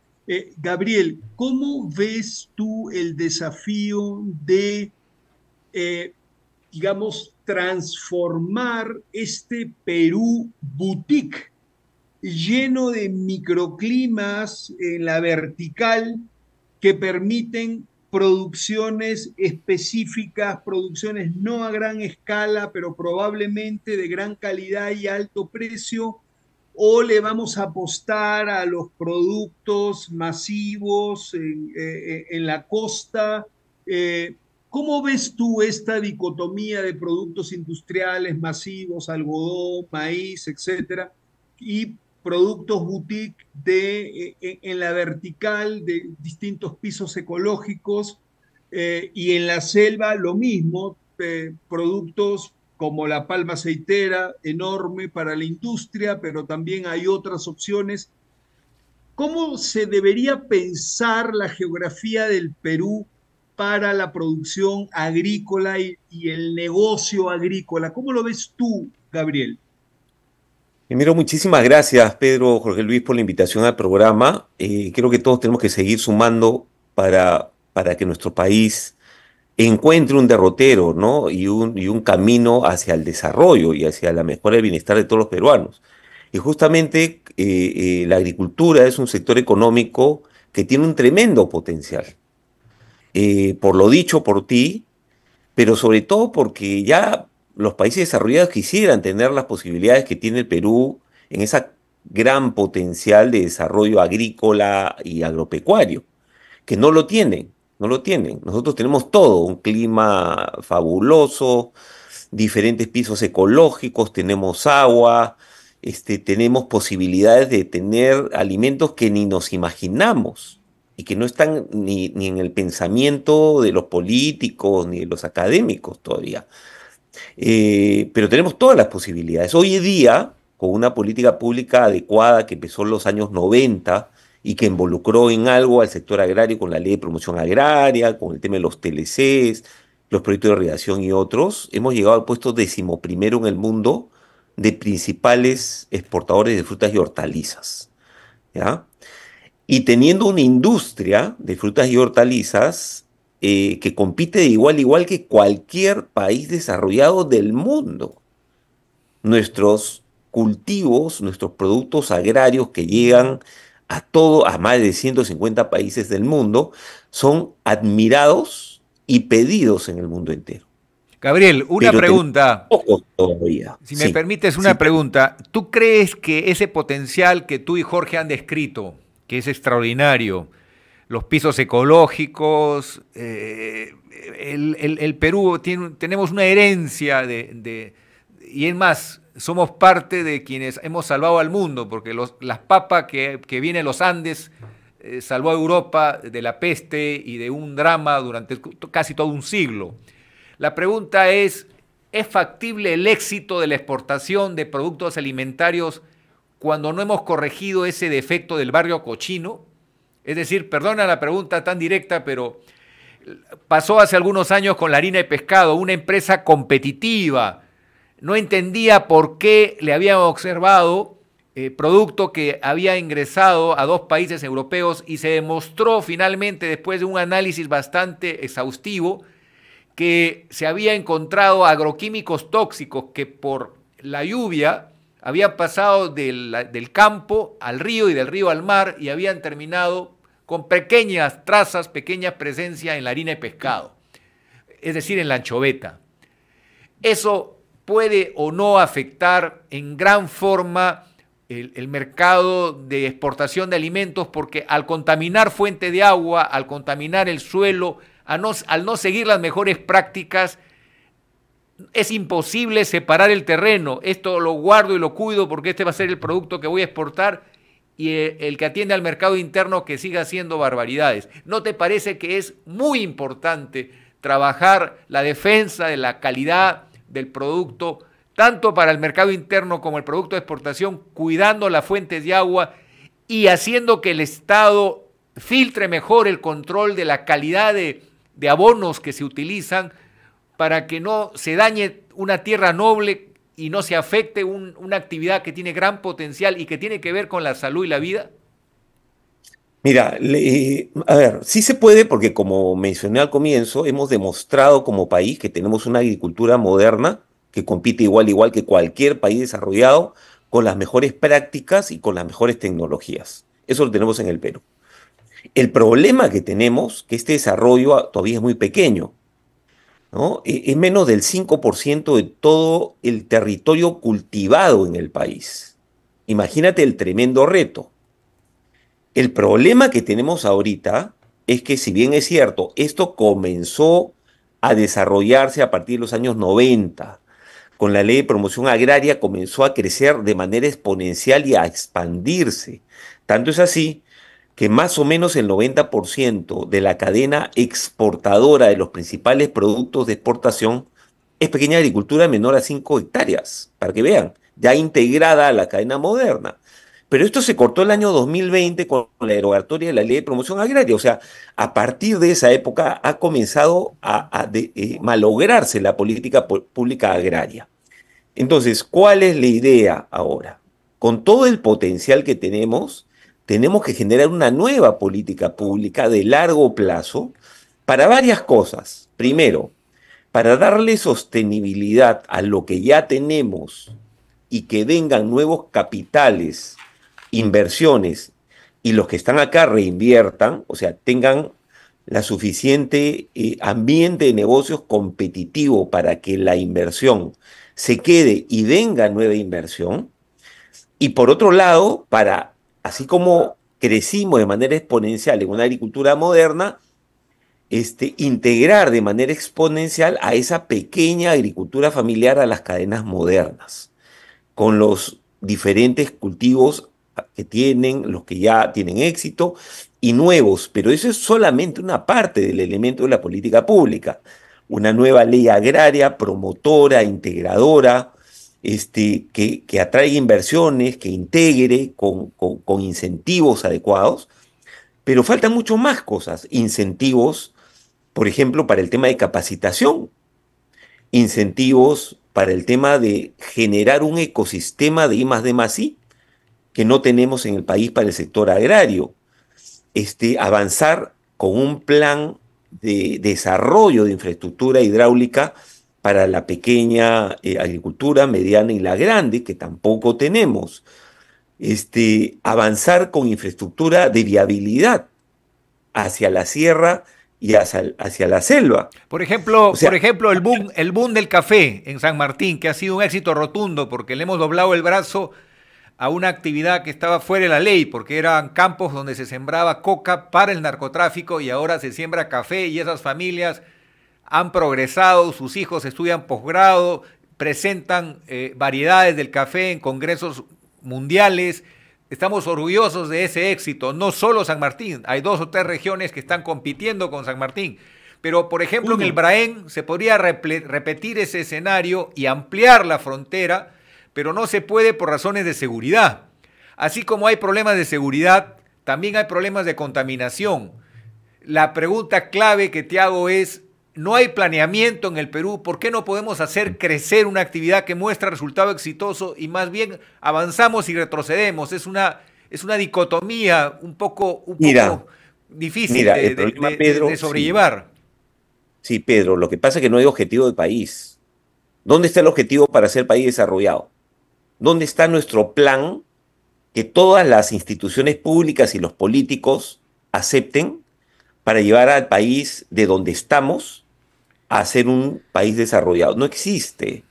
Gabriel, ¿cómo ves tú el desafío de, eh, digamos, transformar este Perú boutique lleno de microclimas en la vertical que permiten producciones específicas, producciones no a gran escala, pero probablemente de gran calidad y alto precio? ¿O le vamos a apostar a los productos masivos en la costa? ¿Cómo ves tú esta dicotomía de productos industriales masivos, algodón, maíz, etcétera, y productos boutique en la vertical de distintos pisos ecológicos, y en la selva lo mismo, productos como la palma aceitera, enorme para la industria, pero también hay otras opciones? ¿Cómo se debería pensar la geografía del Perú para la producción agrícola y el negocio agrícola? ¿Cómo lo ves tú, Gabriel? Primero, muchísimas gracias, Pedro, Jorge Luis, por la invitación al programa. Creo que todos tenemos que seguir sumando para que nuestro país encuentre un derrotero, ¿no? Y un camino hacia el desarrollo y hacia la mejora del bienestar de todos los peruanos. Y justamente la agricultura es un sector económico que tiene un tremendo potencial. Por lo dicho por ti, pero sobre todo porque ya los países desarrollados quisieran tener las posibilidades que tiene el Perú en esa gran potencial de desarrollo agrícola y agropecuario, que no lo tienen, no lo tienen. Nosotros tenemos todo, un clima fabuloso, diferentes pisos ecológicos, tenemos agua, tenemos posibilidades de tener alimentos que ni nos imaginamos y que no están ni en el pensamiento de los políticos ni de los académicos todavía. Pero tenemos todas las posibilidades. Hoy en día, con una política pública adecuada que empezó en los años 90 y que involucró en algo al sector agrario con la ley de promoción agraria, con el tema de los TLCs, los proyectos de irrigación y otros, hemos llegado al puesto 11º en el mundo de principales exportadores de frutas y hortalizas, ¿ya? Y teniendo una industria de frutas y hortalizas que compite de igual a igual que cualquier país desarrollado del mundo. Nuestros cultivos, nuestros productos agrarios que llegan a más de 150 países del mundo, son admirados y pedidos en el mundo entero. Gabriel, una Pero pregunta. Todavía. Si me permites una pregunta. ¿Tú crees que ese potencial que tú y Jorge han descrito, que es extraordinario, los pisos ecológicos, el Perú tenemos una herencia y es más, somos parte de quienes hemos salvado al mundo, porque las papas que vienen de los Andes salvó a Europa de la peste y de un drama durante casi todo un siglo. La pregunta es factible el éxito de la exportación de productos alimentarios cuando no hemos corregido ese defecto del barrio cochino? Es decir, perdona la pregunta tan directa, pero pasó hace algunos años con la harina de pescado, una empresa competitiva. No entendía por qué le habían observado producto que había ingresado a 2 países europeos y se demostró finalmente, después de un análisis bastante exhaustivo, que se había encontrado agroquímicos tóxicos que por la lluvia habían pasado del campo al río y del río al mar y habían terminado con pequeñas trazas, pequeña presencia en la harina de pescado, es decir, en la anchoveta. Eso puede o no afectar en gran forma el mercado de exportación de alimentos, porque al contaminar fuente de agua, al contaminar el suelo, al no seguir las mejores prácticas, es imposible separar el terreno. Esto lo guardo y lo cuido porque este va a ser el producto que voy a exportar, y el que atiende al mercado interno que siga haciendo barbaridades. ¿No te parece que es muy importante trabajar la defensa de la calidad del producto, tanto para el mercado interno como el producto de exportación, cuidando las fuentes de agua y haciendo que el Estado filtre mejor el control de la calidad de abonos que se utilizan para que no se dañe una tierra noble y no se afecte una actividad que tiene gran potencial y que tiene que ver con la salud y la vida? Mira, a ver, sí se puede porque como mencioné al comienzo, hemos demostrado como país que tenemos una agricultura moderna que compite igual que cualquier país desarrollado, con las mejores prácticas y con las mejores tecnologías. Eso lo tenemos en el Perú. El problema que tenemos, que este desarrollo todavía es muy pequeño, ¿no? Es menos del 5% de todo el territorio cultivado en el país. Imagínate el tremendo reto. El problema que tenemos ahorita es que, si bien es cierto, esto comenzó a desarrollarse a partir de los años 90, con la ley de promoción agraria comenzó a crecer de manera exponencial y a expandirse. Tanto es así que más o menos el 90% de la cadena exportadora de los principales productos de exportación es pequeña agricultura menor a 5 hectáreas, para que vean, ya integrada a la cadena moderna. Pero esto se cortó el año 2020 con la derogatoria de la ley de promoción agraria. O sea, a partir de esa época ha comenzado a malograrse la política pública agraria. Entonces, ¿cuál es la idea ahora? Con todo el potencial que tenemos que generar una nueva política pública de largo plazo para varias cosas. Primero, para darle sostenibilidad a lo que ya tenemos y que vengan nuevos capitales, inversiones, y los que están acá reinviertan, o sea, tengan la suficiente ambiente de negocios competitivo para que la inversión se quede y venga nueva inversión. Y por otro lado, para, así como crecimos de manera exponencial en una agricultura moderna, integrar de manera exponencial a esa pequeña agricultura familiar a las cadenas modernas, con los diferentes cultivos que tienen, los que ya tienen éxito y nuevos, pero eso es solamente una parte del elemento de la política pública. Una nueva ley agraria, promotora, integradora, que atraiga inversiones, que integre con incentivos adecuados, pero faltan mucho más cosas. Incentivos, por ejemplo, para el tema de capacitación, incentivos para el tema de generar un ecosistema de I+D+I que no tenemos en el país para el sector agrario, avanzar con un plan de desarrollo de infraestructura hidráulica para la pequeña agricultura, mediana y la grande, que tampoco tenemos, avanzar con infraestructura de viabilidad hacia la sierra y hacia la selva. Por ejemplo, el boom del café en San Martín, que ha sido un éxito rotundo porque le hemos doblado el brazo a una actividad que estaba fuera de la ley, porque eran campos donde se sembraba coca para el narcotráfico y ahora se siembra café, y esas familias han progresado, sus hijos estudian posgrado, presentan variedades del café en congresos mundiales. Estamos orgullosos de ese éxito, no solo San Martín, hay 2 o 3 regiones que están compitiendo con San Martín, pero por ejemplo en el Braén se podría repetir ese escenario y ampliar la frontera, pero no se puede por razones de seguridad. Así como hay problemas de seguridad, también hay problemas de contaminación. La pregunta clave que te hago es, no hay planeamiento en el Perú. ¿Por qué no podemos hacer crecer una actividad que muestra resultado exitoso y más bien avanzamos y retrocedemos? Es una dicotomía un poco difícil de sobrellevar. Sí, Pedro, lo que pasa es que no hay objetivo de país. ¿Dónde está el objetivo para ser país desarrollado? ¿Dónde está nuestro plan que todas las instituciones públicas y los políticos acepten para llevar al país de donde estamos a ser un país desarrollado? No existe.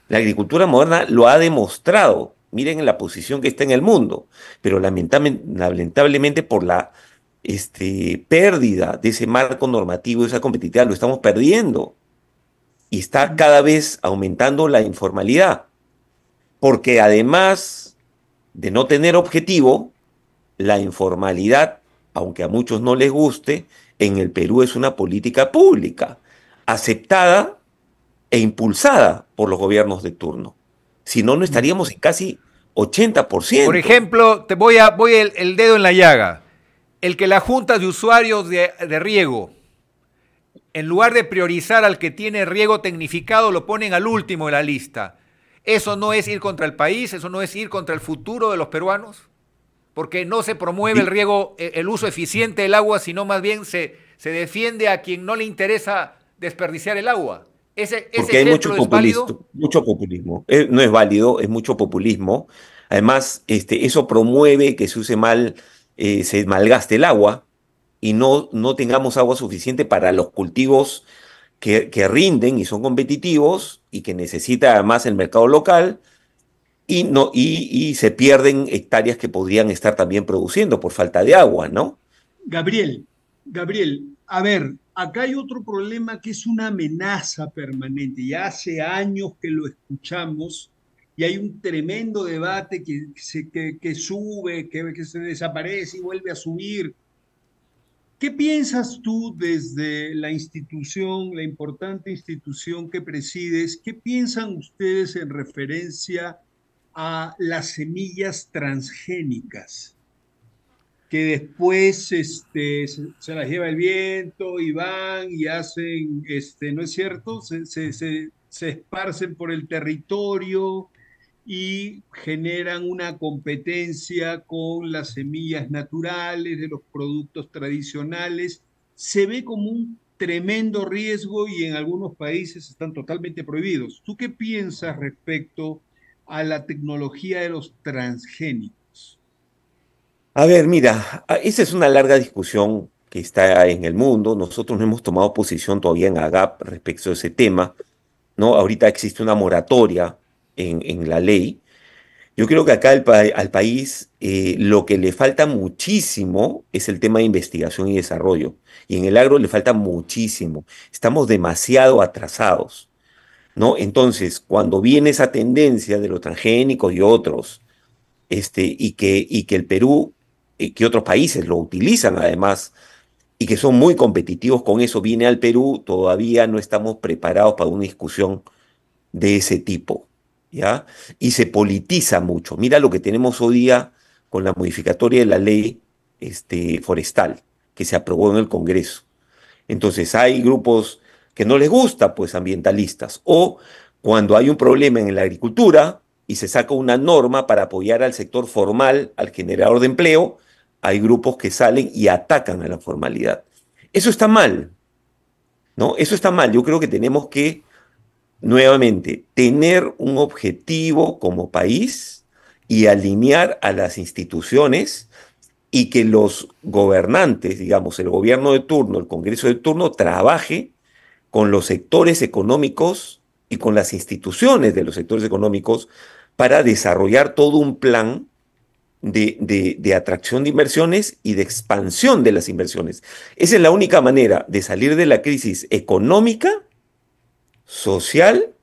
La agricultura moderna lo ha demostrado. Miren la posición que está en el mundo, pero lamentablemente por la pérdida de ese marco normativo, de esa competitividad, lo estamos perdiendo. y está cada vez aumentando la informalidad, porque además de no tener objetivo, la informalidad, aunque a muchos no les guste, en el Perú es una política pública, aceptada e impulsada por los gobiernos de turno. Si no, no estaríamos en casi 80%. Por ejemplo, te voy el dedo en la llaga. El que la junta de usuarios de riego, en lugar de priorizar al que tiene riego tecnificado, lo ponen al último de la lista. ¿Eso no es ir contra el país? ¿Eso no es ir contra el futuro de los peruanos? Porque no se promueve el riego, el uso eficiente del agua, sino más bien se defiende a quien no le interesa desperdiciar el agua. ¿Ese ejemplo es válido? Mucho populismo. No es válido, es mucho populismo. Además, eso promueve que se use mal, se malgaste el agua y no tengamos agua suficiente para los cultivos que rinden y son competitivos y que necesita además el mercado local y se pierden hectáreas que podrían estar también produciendo por falta de agua, ¿no? Gabriel, a ver, acá hay otro problema que es una amenaza permanente. Ya hace años que lo escuchamos y hay un tremendo debate que sube, que se desaparece y vuelve a subir. ¿Qué piensas tú desde la institución, la importante institución que presides? ¿Qué piensan ustedes en referencia a las semillas transgénicas, que después se las lleva el viento y van y hacen, ¿no es cierto? Se esparcen por el territorio y generan una competencia con las semillas naturales, de los productos tradicionales? Se ve como un tremendo riesgo y en algunos países están totalmente prohibidos. ¿Tú qué piensas respecto a la tecnología de los transgénicos? A ver, mira, esa es una larga discusión que está en el mundo. Nosotros no hemos tomado posición todavía en AGAP respecto a ese tema, ¿no? Ahorita existe una moratoria en la ley. Yo creo que acá al país lo que le falta muchísimo es el tema de investigación y desarrollo. Y en el agro le falta muchísimo. Estamos demasiado atrasados, ¿no? Entonces, cuando viene esa tendencia de los transgénicos y otros, y que el Perú, que otros países lo utilizan además, y que son muy competitivos con eso, viene al Perú, todavía no estamos preparados para una discusión de ese tipo, ¿ya? Y se politiza mucho. Mira lo que tenemos hoy día con la modificatoria de la ley forestal, que se aprobó en el Congreso. Entonces hay grupos que no les gusta, pues ambientalistas, o cuando hay un problema en la agricultura y se saca una norma para apoyar al sector formal, al generador de empleo, hay grupos que salen y atacan a la formalidad. Eso está mal, ¿no? Eso está mal. Yo creo que tenemos que, nuevamente, tener un objetivo como país y alinear a las instituciones y que los gobernantes, digamos, el gobierno de turno, el Congreso de turno, trabaje con los sectores económicos y con las instituciones de los sectores económicos para desarrollar todo un plan de atracción de inversiones y de expansión de las inversiones. Esa es la única manera de salir de la crisis económica, social,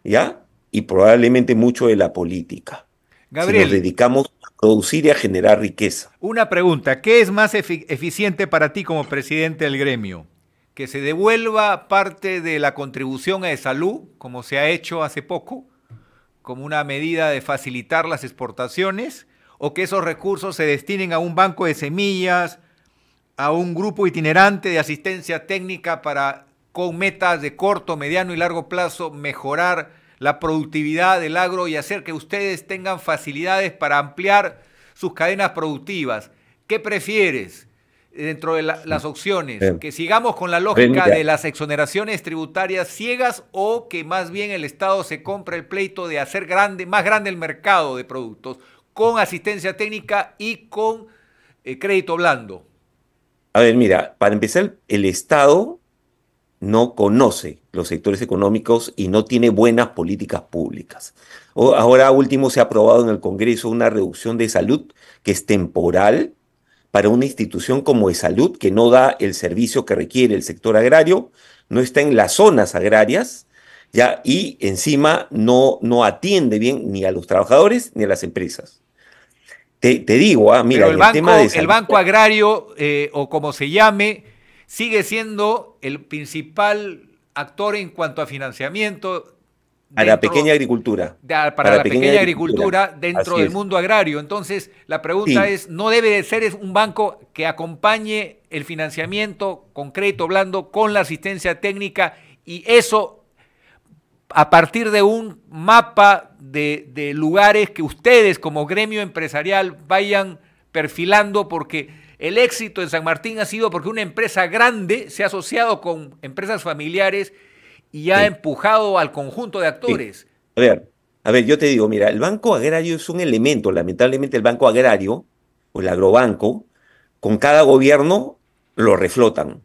¿ya? Y probablemente mucho de la política. Gabriel, si nos dedicamos a producir y a generar riqueza. Una pregunta, ¿qué es más eficiente para ti como presidente del gremio? ¿Que se devuelva parte de la contribución a salud, como se ha hecho hace poco, como una medida de facilitar las exportaciones, o que esos recursos se destinen a un banco de semillas, a un grupo itinerante de asistencia técnica para, con metas de corto, mediano y largo plazo, mejorar la productividad del agro y hacer que ustedes tengan facilidades para ampliar sus cadenas productivas? ¿Qué prefieres dentro de las opciones? ¿Que sigamos con la lógica de las exoneraciones tributarias ciegas o que más bien el Estado se compre el pleito de hacer más grande el mercado de productos con asistencia técnica y con crédito blando? A ver, mira, para empezar, el Estado no conoce los sectores económicos y no tiene buenas políticas públicas. Ahora último se ha aprobado en el Congreso una reducción de salud que es temporal, para una institución como de salud que no da el servicio que requiere el sector agrario, no está en las zonas agrarias, ya, y encima no atiende bien ni a los trabajadores ni a las empresas. Te digo, mira, Pero en el tema de el salud, banco agrario, o como se llame, sigue siendo el principal actor en cuanto a financiamiento para pequeña agricultura, para la pequeña agricultura dentro del mundo agrario. Entonces, la pregunta es, ¿no debe de ser un banco que acompañe el financiamiento concreto, blando, con la asistencia técnica, y eso a partir de un mapa de lugares que ustedes como gremio empresarial vayan perfilando? Porque el éxito en San Martín ha sido porque una empresa grande se ha asociado con empresas familiares y ha empujado al conjunto de actores. Sí. A ver, yo te digo, mira, el banco agrario es un elemento, lamentablemente el banco agrario o el agrobanco, con cada gobierno lo reflotan.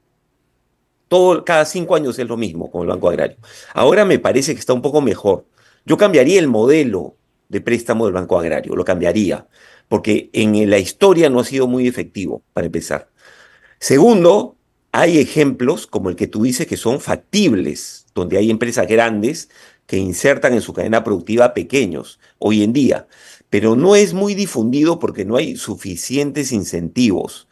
Cada 5 años es lo mismo con el banco agrario. Ahora me parece que está un poco mejor. Yo cambiaría el modelo de préstamo del banco agrario, lo cambiaría, porque en la historia no ha sido muy efectivo, para empezar. Segundo, hay ejemplos como el que tú dices que son factibles, donde hay empresas grandes que insertan en su cadena productiva pequeños hoy en día, pero no es muy difundido porque no hay suficientes incentivos.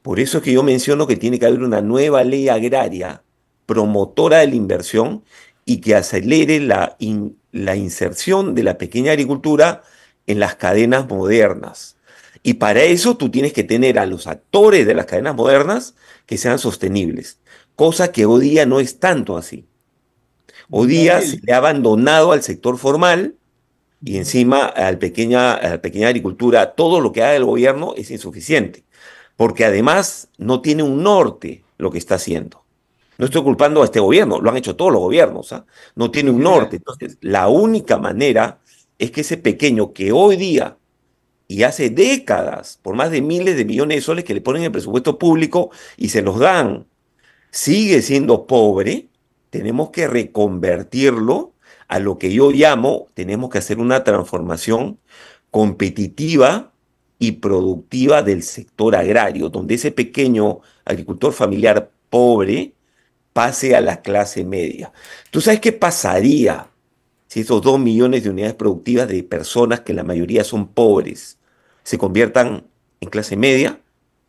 Por eso es que yo menciono que tiene que haber una nueva ley agraria promotora de la inversión y que acelere la inserción de la pequeña agricultura en las cadenas modernas. Y para eso tú tienes que tener a los actores de las cadenas modernas que sean sostenibles, cosa que hoy día no es tanto así. Hoy día se le ha abandonado al sector formal y encima a la pequeña agricultura. Todo lo que haga el gobierno es insuficiente, porque además no tiene un norte lo que está haciendo. No estoy culpando a este gobierno, lo han hecho todos los gobiernos, ¿ah? No tiene un norte. Entonces, la única manera es que ese pequeño que hoy día y hace décadas, por más de miles de millones de soles que le ponen en el presupuesto público y se los dan, sigue siendo pobre, tenemos que reconvertirlo a lo que yo llamo, tenemos que hacer una transformación competitiva y productiva del sector agrario, donde ese pequeño agricultor familiar pobre pase a la clase media. ¿Tú sabes qué pasaría si esos 2 millones de unidades productivas de personas, que la mayoría son pobres, se conviertan en clase media?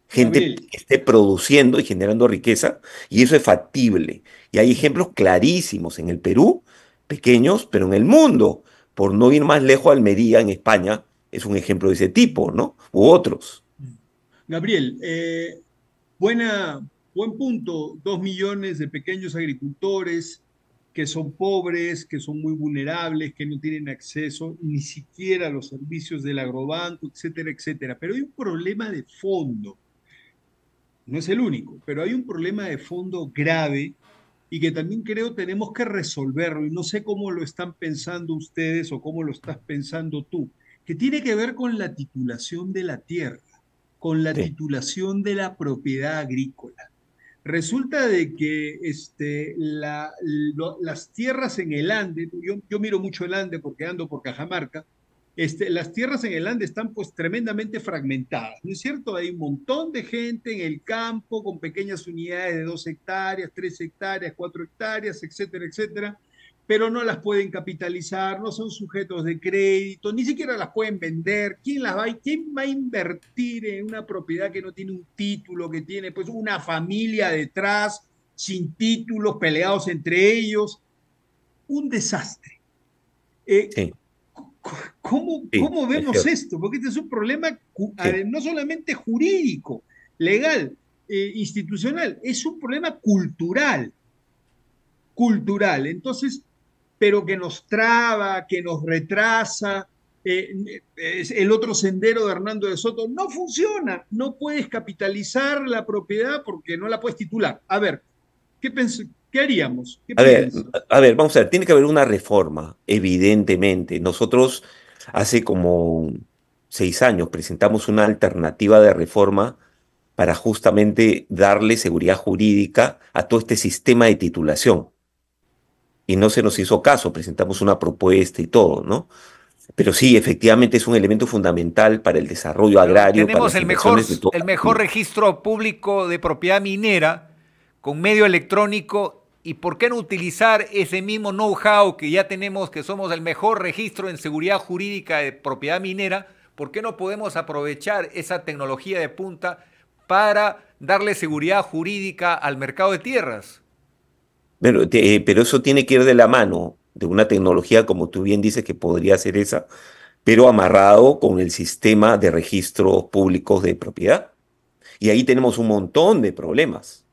Gente que esté produciendo y generando riqueza, y eso es factible. Y hay ejemplos clarísimos en el Perú, pequeños, pero en el mundo. Por no ir más lejos, Almería, en España, es un ejemplo de ese tipo, ¿no? U otros. Gabriel, buen punto. 2 millones de pequeños agricultores que son pobres, que son muy vulnerables, que no tienen acceso ni siquiera a los servicios del agrobanco, etcétera, etcétera. Pero hay un problema de fondo. No es el único, pero hay un problema de fondo grave y que también creo tenemos que resolverlo, y no sé cómo lo están pensando ustedes o cómo lo estás pensando tú, que tiene que ver con la titulación de la tierra, con la titulación de la propiedad agrícola. Resulta de que las tierras en el Ande, yo miro mucho el Ande porque ando por Cajamarca, las tierras en el Ande están pues tremendamente fragmentadas, ¿no es cierto? Hay un montón de gente en el campo con pequeñas unidades de 2 hectáreas, 3 hectáreas, 4 hectáreas, etcétera, etcétera, pero no las pueden capitalizar, no son sujetos de crédito, ni siquiera las pueden vender. ¿Quién va a invertir en una propiedad que no tiene un título, que tiene pues una familia detrás, sin títulos, peleados entre ellos? Un desastre. Sí. ¿Cómo vemos esto? Porque este es un problema no solamente jurídico, legal, institucional, es un problema cultural. Entonces, pero que nos traba, que nos retrasa. El otro sendero de Hernando de Soto no funciona. No puedes capitalizar la propiedad porque no la puedes titular. A ver, ¿qué haríamos? A ver, vamos a ver, tiene que haber una reforma, evidentemente. Nosotros hace como 6 años presentamos una alternativa de reforma para justamente darle seguridad jurídica a todo este sistema de titulación. Y no se nos hizo caso, presentamos una propuesta y todo, ¿no? Pero sí, efectivamente es un elemento fundamental para el desarrollo agrario, para Tenemos las inversiones de todo. el mejor registro público de propiedad minera con medio electrónico, y ¿por qué no utilizar ese mismo know-how que ya tenemos, que somos el mejor registro en seguridad jurídica de propiedad minera? ¿Por qué no podemos aprovechar esa tecnología de punta para darle seguridad jurídica al mercado de tierras? Pero eso tiene que ir de la mano de una tecnología, como tú bien dices, que podría ser esa, pero amarrado con el sistema de registros públicos de propiedad. Y ahí tenemos un montón de problemas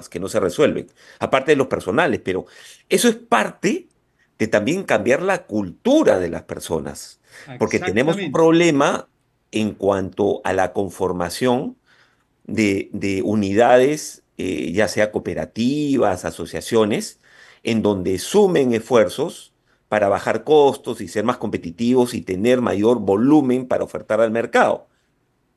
que no se resuelven, aparte de los personales, pero eso es parte de también cambiar la cultura de las personas, porque tenemos un Exactamente. problema en cuanto a la conformación de unidades, ya sea cooperativas, asociaciones, en donde sumen esfuerzos para bajar costos y ser más competitivos y tener mayor volumen para ofertar al mercado.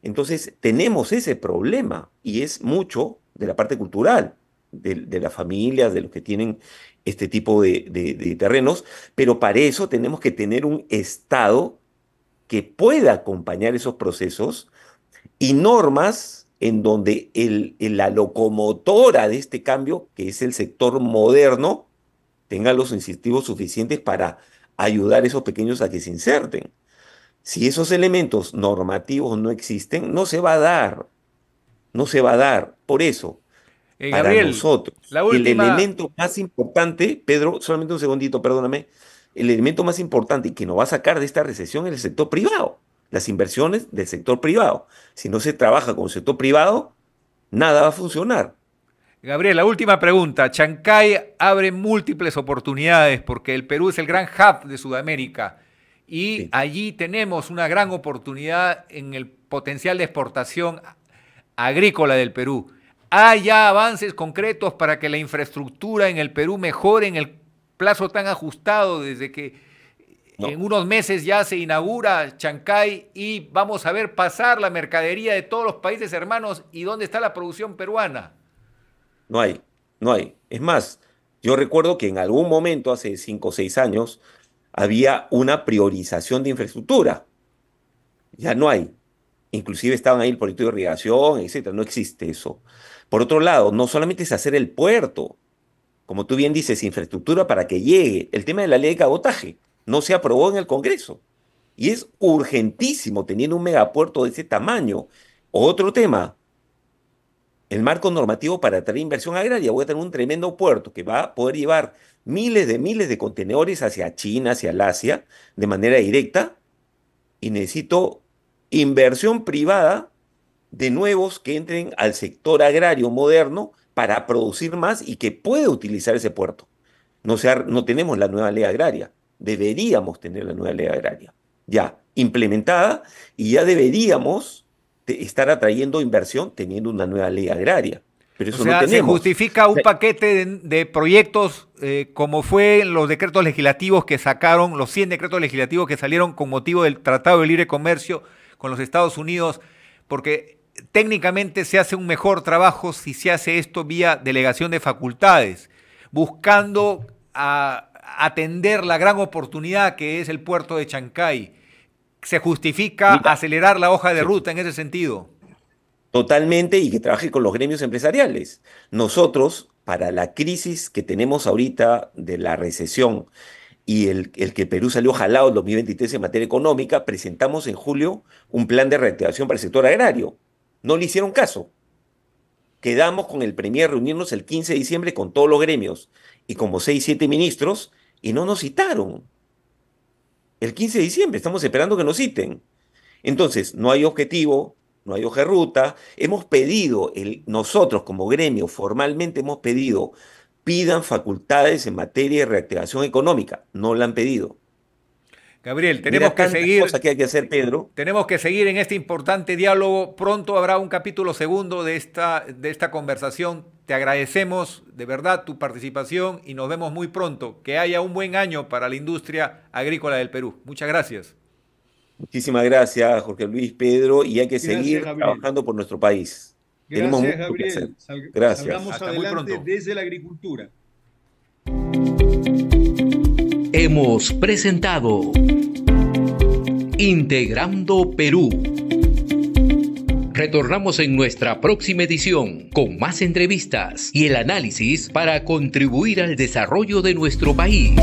Entonces, tenemos ese problema y es mucho de la parte cultural, de las familias, de los que tienen este tipo de terrenos, pero para eso tenemos que tener un Estado que pueda acompañar esos procesos y normas en donde la locomotora de este cambio, que es el sector moderno, tenga los incentivos suficientes para ayudar a esos pequeños a que se inserten. Si esos elementos normativos no existen, no se va a dar, no se va a dar. Por eso, para Gabriel, nosotros, la el última, elemento más importante, Pedro, solamente un segundito, perdóname, el elemento más importante y que nos va a sacar de esta recesión es el sector privado, las inversiones del sector privado. Si no se trabaja con el sector privado, nada va a funcionar. Gabriel, la última pregunta. Chancay abre múltiples oportunidades porque el Perú es el gran hub de Sudamérica y Sí. allí tenemos una gran oportunidad en el potencial de exportación agrícola del Perú. ¿Hay ya avances concretos para que la infraestructura en el Perú mejore en el plazo tan ajustado desde que No, en unos meses ya se inaugura Chancay y vamos a ver pasar la mercadería de todos los países hermanos y dónde está la producción peruana? no hay, no hay. Es más, yo recuerdo que en algún momento, hace 5 o 6 años, había una priorización de infraestructura. Ya no hay. Inclusive estaban ahí el proyecto de irrigación, etcétera. No existe eso. Por otro lado, no solamente es hacer el puerto, como tú bien dices, infraestructura para que llegue. El tema de la ley de cabotaje no se aprobó en el Congreso y es urgentísimo teniendo un megapuerto de ese tamaño. Otro tema, el marco normativo para atraer inversión agraria. Voy a tener un tremendo puerto que va a poder llevar miles de contenedores hacia China, hacia el Asia, de manera directa, y necesito inversión privada de nuevos que entren al sector agrario moderno para producir más y que pueda utilizar ese puerto. No tenemos la nueva ley agraria. Deberíamos tener la nueva ley agraria ya implementada y ya deberíamos estar atrayendo inversión teniendo una nueva ley agraria. Pero O eso no sea, se tenemos. justifica un paquete de proyectos como fue los decretos legislativos que sacaron, los 100 decretos legislativos que salieron con motivo del Tratado de Libre Comercio con los Estados Unidos, porque técnicamente se hace un mejor trabajo si se hace esto vía delegación de facultades, buscando atender la gran oportunidad que es el puerto de Chancay. ¿Se justifica Mira, acelerar la hoja de sí, ruta en ese sentido? totalmente y que trabaje con los gremios empresariales. Nosotros, para la crisis que tenemos ahorita de la recesión y el que Perú salió jalado en 2023 en materia económica, presentamos en julio un plan de reactivación para el sector agrario. No le hicieron caso. Quedamos con el Premier reunirnos el 15 de diciembre con todos los gremios y como 6, 7 ministros y no nos citaron. El 15 de diciembre estamos esperando que nos citen. Entonces, no hay objetivo, no hay hoja de ruta. Hemos pedido, nosotros como gremio formalmente hemos pedido, pidan facultades en materia de reactivación económica. No la han pedido. Gabriel, Mira tantas cosas que hay que hacer, Pedro. tenemos que seguir en este importante diálogo. Pronto habrá un capítulo segundo de esta conversación. Te agradecemos de verdad tu participación y nos vemos muy pronto. Que haya un buen año para la industria agrícola del Perú. Muchas gracias. Muchísimas gracias, Jorge Luis, Pedro, y hay que Gracias, seguir Gabriel. trabajando por nuestro país. Tenemos Gracias, mucho que hacer. Gabriel. Gracias. Salgamos Hasta muy adelante pronto. desde la agricultura. Hemos presentado Integrando Perú. Retornamos en nuestra próxima edición con más entrevistas y el análisis para contribuir al desarrollo de nuestro país.